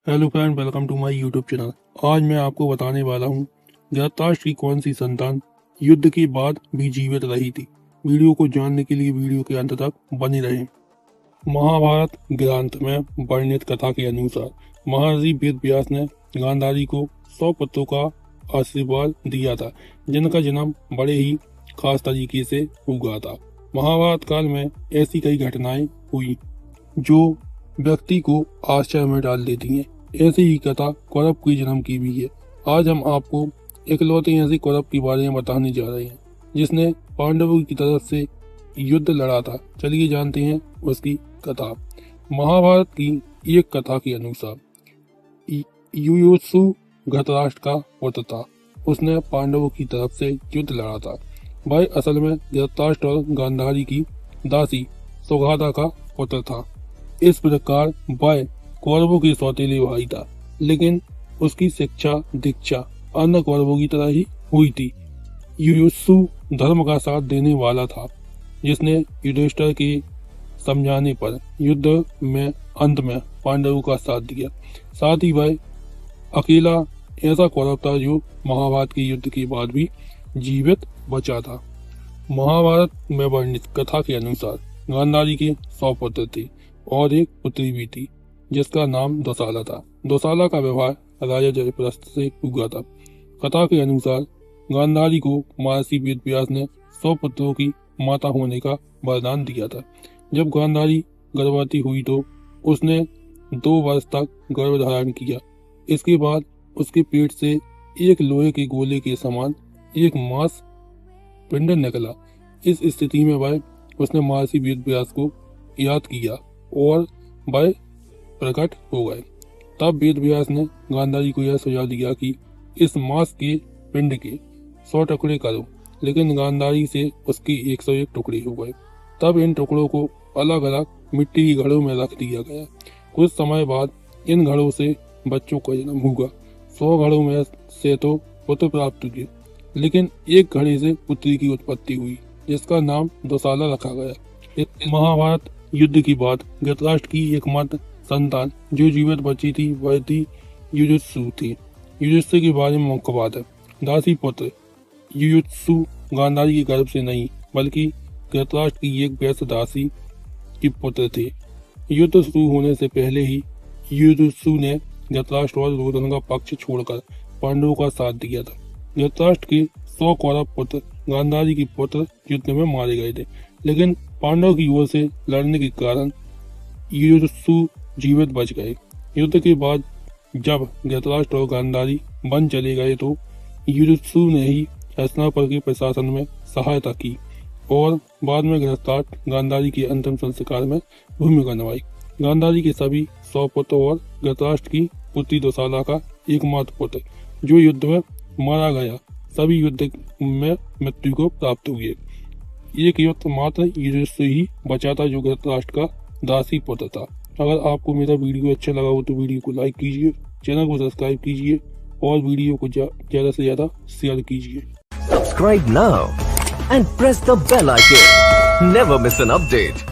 Hello friend, welcome to my YouTube channel. आज मैं आपको बताने वाला हूँ धृतराष्ट्र की कौन सी संतान युद्ध के बाद भी जीवित रही थी। वीडियो को जानने के लिए वीडियो के अंत तक बने रहें। महाभारत ग्रंथ में वर्णित कथा के अनुसार महर्षि वेद व्यास ने गांधारी को 100 पुत्रों का आशीर्वाद दिया था, जिनका जन्म बड़े ही खास तरीके से हुआ था। महाभारत काल में ऐसी कई घटनाएं हुई जो व्यक्ति को आश्चर्य में डाल देती हैं। ऐसी ही कथा कौरव के जन्म की भी है। आज हम आपको इकलौते ऐसे कौरव के बारे में बताने जा रहे हैं जिसने पांडवों की तरफ से युद्ध लड़ा था। चलिए जानते हैं उसकी कथा। महाभारत की एक कथा के अनुसार युयुत्सु धृतराष्ट्र का पुत्र था। उसने पांडवों की तरफ से युद्ध लड़ा था। वह असल में धृतराष्ट्र और गांधारी की दासी सुगाधा का पुत्र था। इस प्रकार वह कौरवों के सौतेले भाई था, लेकिन उसकी शिक्षा दीक्षा अन्य कौरवों की तरह ही हुई थी। युयुत्सु धर्म का साथ देने वाला था, जिसने युधिष्ठिर के समझाने पर युद्ध में अंत में पांडवों का साथ दिया। साथ ही वह अकेला ऐसा कौरव था जो महाभारत के युद्ध के बाद भी जीवित बचा था। महाभारत में वर्णित कथा के अनुसार गांधारी के 100 पुत्र थे और एक पुत्री भी थी, जिसका नाम दुशाला था। दुशाला का विवाह राजा जयद्रथ से हुआ था। कथा के अनुसार गांधारी को महर्षि वेद व्यास ने 100 पुत्रों की माता होने का वरदान दिया था। जब गांधारी गर्भवती हुई तो उसने 2 वर्ष तक गर्भ धारण किया। इसके बाद उसके पेट से एक लोहे के गोले के समान एक मांस पिंड निकला। इस स्थिति में वह उसने महर्षि वेद व्यास को याद किया और वह प्रकट हो गए। तब वेद व्यास ने गांधारी को यह सुझाव दिया कि इस मांस के पिंड के 100 टुकड़े करो, लेकिन गांधारी से उसके 101 टुकड़े हो गए। तब इन टुकड़ों को अलग अलग मिट्टी की घड़ों में रख दिया गया। कुछ समय बाद इन घड़ों से बच्चों का जन्म हुआ। 100 घड़ों में से तो पुत्र प्राप्त हुए, लेकिन एक घड़े से पुत्री की उत्पत्ति हुई, जिसका नाम दुशाला रखा गया। महाभारत युद्ध के बाद धृतराष्ट्र की एकमात्र संतान जो जीवित बची थी वह थी युयुत्सु थी। युयुत्सु के बारे में मुख्य बात है। दासी पुत्र युयुत्सु गांधारी के गर्भ से नहीं, बल्कि धृतराष्ट्र की एक वैश्य दासी के पुत्र थे। युद्ध शुरू होने से पहले ही युयुत्सु ने धृतराष्ट्र और दुर्योधन का पक्ष छोड़कर पांडवों का साथ दिया था। धृतराष्ट्र के 100 कौरव पुत्र गांधारी के पुत्र युद्ध में मारे गए थे, लेकिन पांडव की ओर से लड़ने के कारण युयुत्सु जीवित बच गए। युद्ध के बाद जब धृतराष्ट्र और गांधारी वन चले गए तो युयुत्सु ने ही हस्तिनापुर के प्रशासन में सहायता की और बाद में धृतराष्ट्र गांधारी के अंतिम संस्कार में भूमिका निभाई। गांधारी के सभी 100 पुत्र और धृतराष्ट्र की पुत्री दुशाला का एकमात्र पुत्र जो युद्ध में मारा गया, सभी युद्ध में मृत्यु को प्राप्त हुए। एक युद्ध मात्र युयुत्सु ही बचा था जो धृतराष्ट्र का दासी पुत्र था। अगर आपको मेरा वीडियो अच्छा लगा हो तो वीडियो को लाइक कीजिए, चैनल को सब्सक्राइब कीजिए और वीडियो को ज्यादा से ज्यादा शेयर कीजिए। Subscribe now and press the bell icon. Never miss an update.